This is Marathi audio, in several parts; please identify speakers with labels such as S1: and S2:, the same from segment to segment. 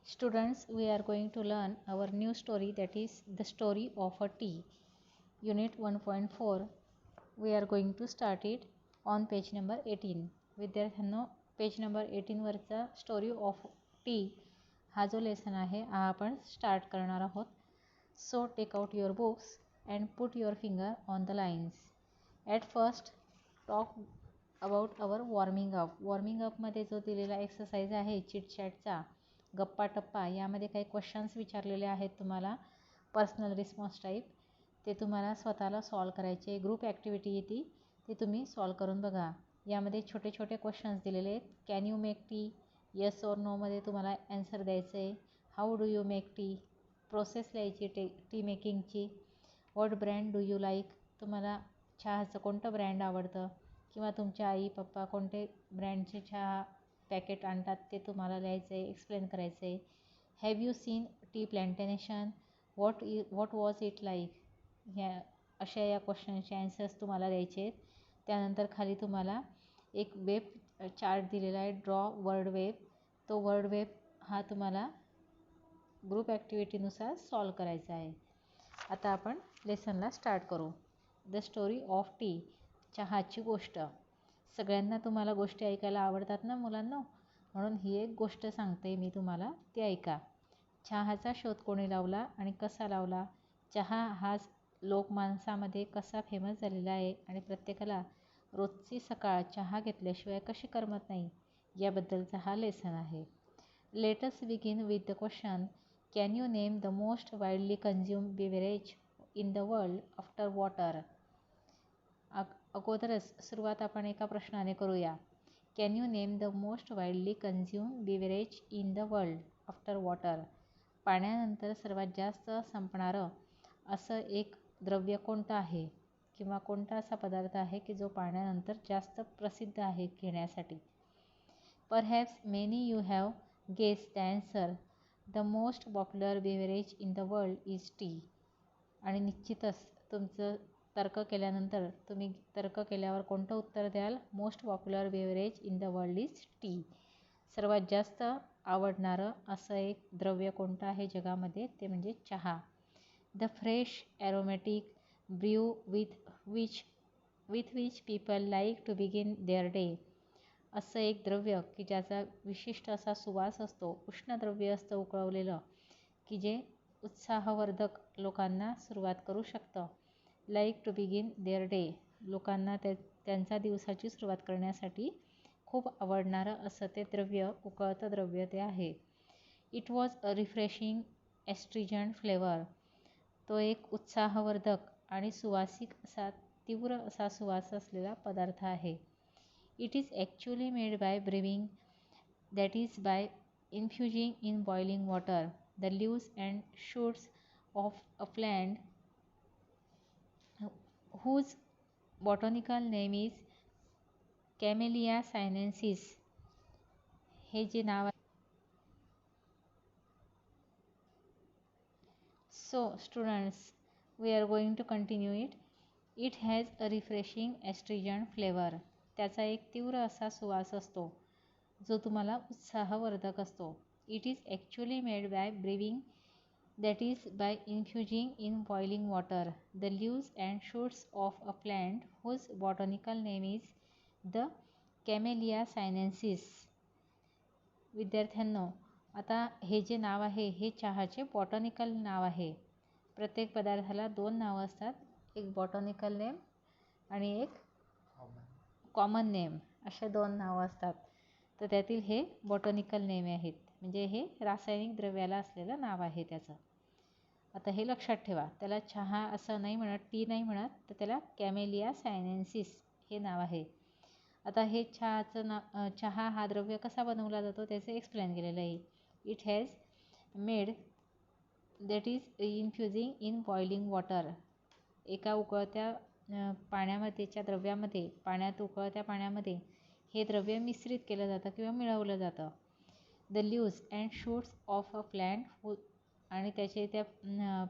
S1: Students, we are going to learn our new story, that is the story of a tea. Unit 1.4. We are going to start it on page number 18. विद्यार्थ्यांनो, पेज नंबर 18 वरचा स्टोरी ऑफ टी हा जो लेसन आहे हा आपण स्टार्ट करणार आहोत. So take out your books and put your finger on the lines. At first talk about our warming up. Warming अपमध्ये जो दिलेला एक्सरसाइज आहे चिटचॅटचा गप्पा टप्पा, यामध्ये काही क्वेश्चन्स विचारलेले आहेत तुम्हाला पर्सनल रिस्पॉन्स टाईप. ते तुम्हाला स्वतःला सॉल्व करायचे. ग्रुप ॲक्टिव्हिटी येते ती तुम्ही सॉल्व करून बघा. यामध्ये छोटे छोटे क्वेश्चन्स दिलेले आहेत. Can you make tea, yes or नोमध्ये तुम्हाला ॲन्सर द्यायचं आहे. How do you make tea, process लिहायची टी मेकिंगची. What brand do you like, तुम्हाला चहाचं कोणतं ब्रँड आवडतं किंवा तुमच्या आई पप्पा कोणते ब्रँडचे चहा पॅकेट आणतात ते तुम्हाला लिहायचं आहे, एक्सप्लेन करायचं आहे. Have you seen tea plantation, what was it like, ह्या अशा या क्वेश्चनचे ॲन्सर्स तुम्हाला द्यायचे आहेत. त्यानंतर खाली तुम्हाला एक वेब चार्ट दिलेला आहे, ड्रॉ वर्ड वेब. तो वर्ड वेब हा तुम्हाला ग्रुप ॲक्टिव्हिटीनुसार सॉल्व करायचा आहे. आता आपण लेसनला स्टार्ट करू. द स्टोरी ऑफ टी, चहाची गोष्ट. सगळ्यांना तुम्हाला गोष्टी ऐकायला आवडतात ना मुलांनो, म्हणून ही एक गोष्ट सांगते मी तुम्हाला, ती ऐका. चहाचा शोध कोणी लावला आणि कसा लावला? चहा हा लोकमानसामध्ये कसा फेमस झालेला आहे आणि प्रत्येकाला रोजची सकाळ चहा घेतल्याशिवाय कशी करमत नाही, याबद्दलचा हा लेसन आहे. Let us begin with the question, can you name the most widely consumed beverage in the world after water. अगोदरच सुरुवात आपण एका प्रश्नाने करूया. Can you name the most widely consumed beverage in the world after water. पाण्यानंतर सर्वात जास्त संपणारं असं एक द्रव्य कोणतं आहे किंवा कोणता असा पदार्थ आहे की जो पाण्यानंतर जास्त प्रसिद्ध आहे घेण्यासाठी. Perhaps many you have guess the answer. The most popular beverage in the world is tea. आणि निश्चितच तुमचं तर्क केल्यानंतर तुम्ही तर्क केल्यावर कोणतं उत्तर द्याल? Most popular beverage in the world is T. सर्वात जास्त आवडणारं असं एक द्रव्य कोणतं आहे जगामध्ये, ते म्हणजे चहा. The fresh aromatic brew with which people like to begin their day. असं एक द्रव्य की ज्याचा विशिष्ट असा सुवास असतो, उष्णद्रव्य असतं उकळवलेलं, की जे उत्साहवर्धक लोकांना सुरुवात करू शकतं. Like to begin their day, लोकांना त्यांचा दिवसाची सुरुवात करण्यासाठी खूप आवडणारं असं ते द्रव्य, उकळतं द्रव्य ते आहे. It was a refreshing astringent flavour. तो एक उत्साहवर्धक आणि सुवासिक असा तीव्र असा सुवास असलेला पदार्थ आहे. It is actually made by brewing, that is by infusing in boiling water the leaves and shoots of a plant whose botanical name is Camellia sinensis. हे जे नाव आहे. So students, we are going to continue it. It has a refreshing astringent flavor. त्याचा एक तीव्र असा सुवास असतो जो तुम्हाला उत्साहवर्धक असतो. It is actually made by brewing, that is by infusing in boiling water the leaves and shoots of a plant whose botanical name is the Camellia sinensis. विद्यार्थ्यांनो, आता हे जे नाव आहे हे चहाचे बॉटनिकल नाव आहे. प्रत्येक पदार्थाला दोन नावं असतात, एक बॉटनिकल नेम आणि एक कॉमन नेम, असे दोन नावं असतात. तर त्यातील हे बॉटनिकल नेम आहेत, म्हणजे हे रासायनिक द्रव्याला असलेलं नाव आहे त्याचं. आता हे लक्षात ठेवा, त्याला चहा असं नाही म्हणत, टी नाही म्हणत, तर त्याला कॅमेलिया सायनेन्सिस हे नाव आहे. आता हे चहा हा द्रव्य कसा बनवला जातो त्याचं एक्सप्लेन केलेलं आहे. It has made, that is infusing in boiling water. एका उकळत्या पाण्यामध्येच्या द्रव्यामध्ये, उकळत्या पाण्यामध्ये हे द्रव्य मिश्रित केलं जातं किंवा मिळवलं जातं. The leaves and shoots of a plant, आणि त्याचे त्या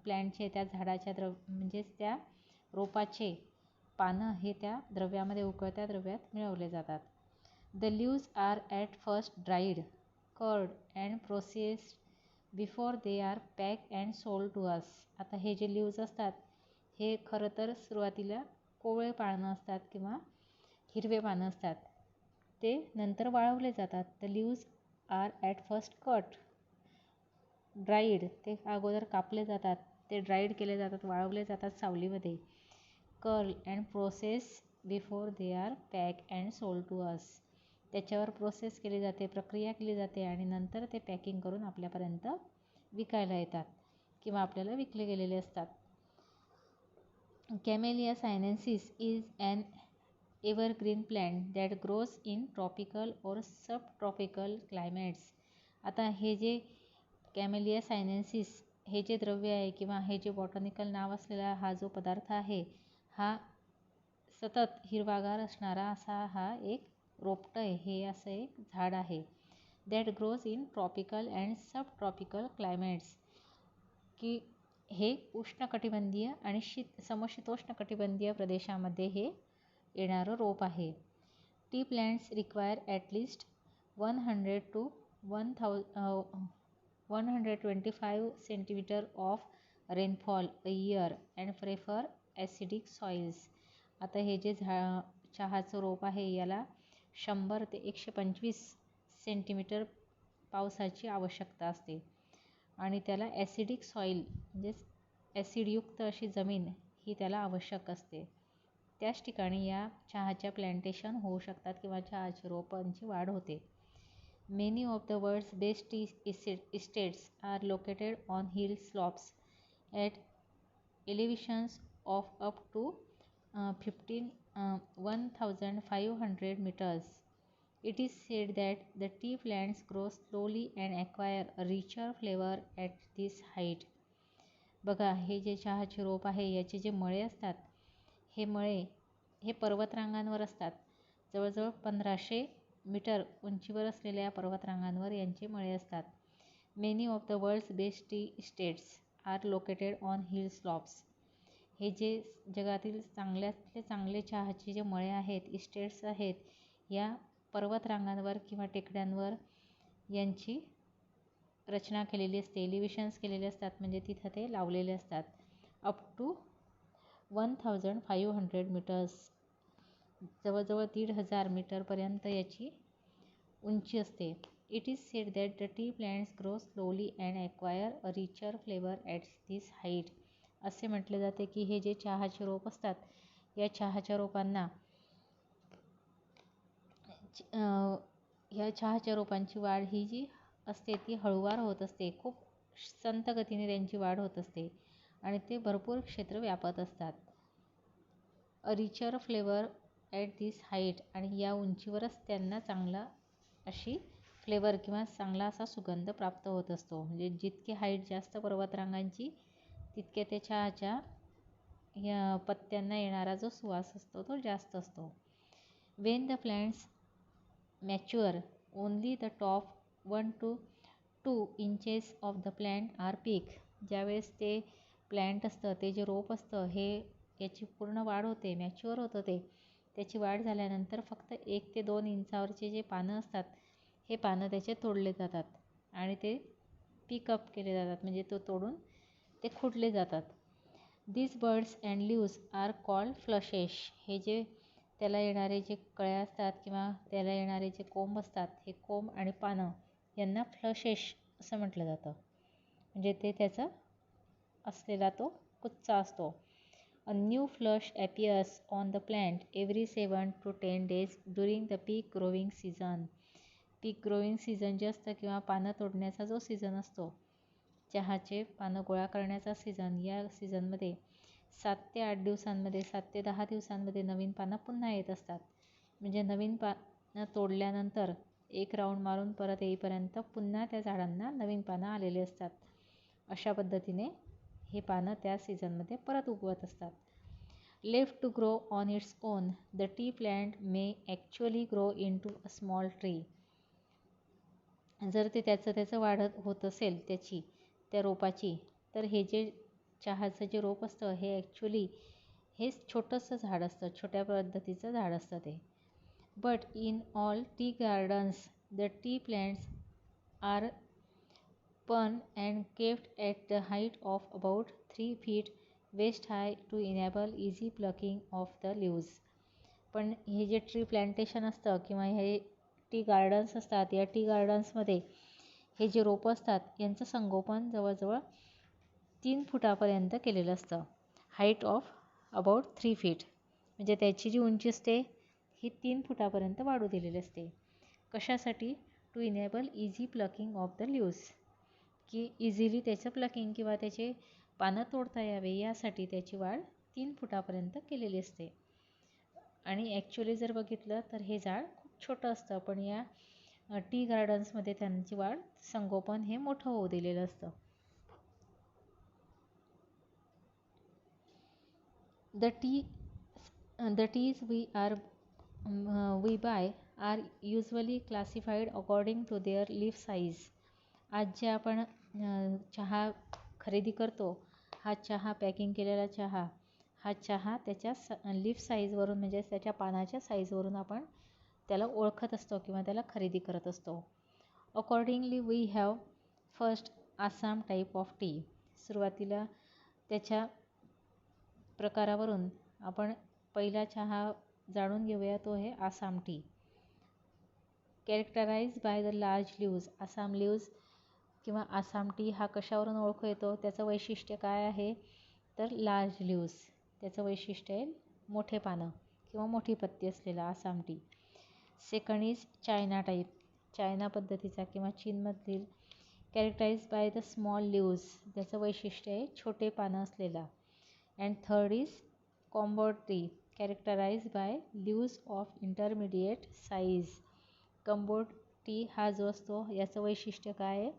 S1: प्लॅन्टचे, त्या झाडाच्या म्हणजेच त्या रोपाचे पानं हे त्या द्रव्यामध्ये, उकळत्या द्रव्यात मिळवले जातात. The leaves are at first dried, cured and processed before they are pack and sold to us. आता हे जे लीव्ज असतात हे खरं तर सुरुवातीला कोवळे पानं असतात किंवा हिरवे पानं असतात. ते नंतर वाळवले जातात. The leaves are at first cut dried. ते अगोदर कापले जातात, ते ड्राईड केले जातात, वाळवले जातात सावलीमध्ये. Curl and process before they are pack and sold to us. त्याच्यावर प्रोसेस केली जाते, प्रक्रिया केली जाते आणि नंतर ते पॅकिंग करून आपल्यापर्यंत विकायला येतात किंवा आपल्याला विकले गेलेले असतात. Camellia sinensis is an evergreen plant that grows in tropical और सबट्रॉपिकल क्लायमेट्स. आता हे जे कॅमेलिया सायनेन्सिस हे जे द्रव्य आहे किंवा हे जे बॉटनिकल नाव असलेला हा जो पदार्थ आहे, हा सतत हिरवागार असणारा असा हा एक रोपटं आहे, हे असं एक झाड आहे. That grows in tropical and subtropical climates, की हे उष्णकटिबंधीय आणि समशीतोष्ण कटिबंधीय प्रदेशामध्ये हे येणारं रोप आहे. T plants require at least 100 to 125 centimetre of rainfall a year and prefer acidic soils. आता हे जे चहाचं रोप आहे याला 100 ते 125 सेंटीमीटर पावसाची आवश्यकता असते आणि त्याला ॲसिडिक सॉईल म्हणजेच ॲसिडयुक्त अशी जमीन ही त्याला आवश्यक असते. त्याच ठिकाणी या चहाच्या प्लॅन्टेशन होऊ शकतात किंवा चहाच्या रोपांची वाढ होते. Many of the world's best tea estates are located on hill slopes at elevations of up to 1500 meters. It is said that the tea plants grow slowly and acquire a richer flavor at this height. बघा, हे जे चहाचे रोप आहे याचे जे मळे असतात, हे मळे हे पर्वतरांगांवर असतात. जवळजवळ 1500 मीटर उंचीवर असलेल्या पर्वतरांगांवर यांचे मळे असतात. Many of the world's best tea estates are located on hill slopes. हे जे जगातील चांगल्यातले चांगले चहाचे जे मळे आहेत, इस्टेट्स आहेत, या पर्वतरांगांवर किंवा टेकड्यांवर यांची रचना केलेली असते, एलिव्हेशन्स केलेले असतात, म्हणजे तिथं ते लावलेले असतात. अप टू 1500 मीटर्स, जवळजवळ 1500 मीटरपर्यंत याची उंची असते. It is sed that the T plants grow slowly and acquire a richer flavour at this height. असे म्हटले जाते की हे जे चहाचे रोप असतात, या चहाच्या रोपांना ह्या चहाच्या रोपांची वाढ ही जी असते ती हळूवार होत असते, खूप संत गतीने त्यांची वाढ होत असते आणि ते भरपूर क्षेत्र व्यापत असतात. A richer flavour at this height, आणि या उंचीवरच त्यांना चांगला अशी फ्लेवर किंवा चांगला असा सुगंध प्राप्त होत असतो. म्हणजे जितकी हाईट जास्त पर्वतरांगांची तितके त्या चहाच्या या पत्त्यांना येणारा जो सुवास असतो तो जास्त असतो. When the plants mature only the top 1 to 2 inches of the plant are pick. ज्यावेळेस ते प्लॅन्ट असतं, ते जे रोप असतं, हे याची पूर्ण वाढ होते, मॅच्युअर होतं ते. त्याची वाढ झाल्यानंतर फक्त 1 ते 2 इंचावरचे जे पानं असतात, हे पानं त्याचे तोडले जातात आणि ते पिकअप केले जातात, म्हणजे तो तोडून ते खुडले जातात. This buds and leaves are called flushes. हे जे त्याला येणारे जे कळ्या असतात किंवा त्याला येणारे जे कोंब असतात, हे कोंब आणि पानं यांना फ्लशेस असं म्हटलं जातं. म्हणजे ते त्याचा असलेला तो कुच्चा असतो. A new flush appears on the plant every 7 to 10 days during the peak growing season. Peak growing season जे असतं किंवा पानं तोडण्याचा जो सीझन असतो, चहाचे पानं गोळा करण्याचा सीझन, या सीझनमध्ये 7 ते 8 दिवसांमध्ये, 7 ते 10 दिवसांमध्ये नवीन पानं पुन्हा येत असतात. म्हणजे नवीन पानं तोडल्यानंतर एक राऊंड मारून परत येईपर्यंत पुन्हा त्या झाडांना नवीन पानं आलेली असतात. अशा पद्धतीने हे पानं त्या सीझनमध्ये परत उगवत असतात. Left to grow on its own, the tea plant may actually grow into a small tree. जर ते त्याचं वाढत होत असेल त्या रोपाची, तर हे जे चहाचं जे रोप असतं हे ॲक्च्युली हे छोटंसं झाड असतं, छोट्या पद्धतीचं झाड असतं ते. But in all tea gardens the tea plants are spun and kept at the height of about 3 feet waist high to enable easy plucking of the leaves. पण हे जे ट्री प्लांटेशन असतं किंवा हे टी गार्डन्स असतात, या टी गार्डन्समध्ये हे जे रोपं असतात यांचं संगोपन जवळजवळ 3 फुटापर्यंत केलेलं असतं. हाईट ऑफ अबाउट 3 फीट, म्हणजे त्याची जी उंची असते ही 3 फुटापर्यंत वाढू दिलेली असते. कशासाठी? To enable easy plucking of the leaves, की इझिली त्याचं प्लकिंग किंवा त्याचे पानं तोडता यावे यासाठी त्याची वाढ 3 फुटापर्यंत केलेली असते. आणि ॲक्च्युली जर बघितलं तर हे झाड खूप छोटं असतं, पण या टी गार्डन्समध्ये त्यांची वाढ संगोपन हे मोठं होऊ दिलेलं असतं. The teas we buy are usually classified according to their leaf size. आज जे आपण चहा खरेदी करतो, हा चहा पॅकिंग केलेला चहा, हा चहा त्याच्या लीफ साईजवरून म्हणजे त्याच्या पानाच्या साईजवरून आपण त्याला ओळखत असतो किंवा त्याला खरेदी करत असतो. Accordingly we have first Assam type of tea. सुरुवातीला त्याच्या प्रकारावरून आपण पहिला चहा जाणून घेऊया, तो आहे Assam T. Characterize by the large leaves. Assam leaves किंवा आसाम टी हा कशावरून ओळखू येतो? त्याचं वैशिष्ट्य काय आहे? तर लार्ज लीव्ज. त्याचं वैशिष्ट्य आहे मोठे पानं किंवा मोठी पत्ती असलेला Assam tea. Second is China type, China पद्धतीचा किंवा चीनमधील. Characterize by the small leaves. त्याचं वैशिष्ट्य आहे छोटे पानं असलेला. And third is Cambod tea, characterize by leaves of intermediate size. Cambod tea हा जो असतो याचं वैशिष्ट्य काय आहे?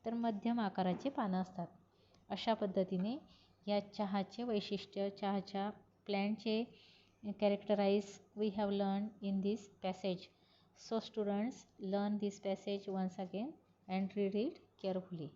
S1: तर मध्यम आकाराचे पानं असतात. अशा पद्धतीने या चहाचे वैशिष्ट्य, चहाच्या प्लॅन्टचे characterize we have learn in this passage. So students, learn this passage once again and read it carefully.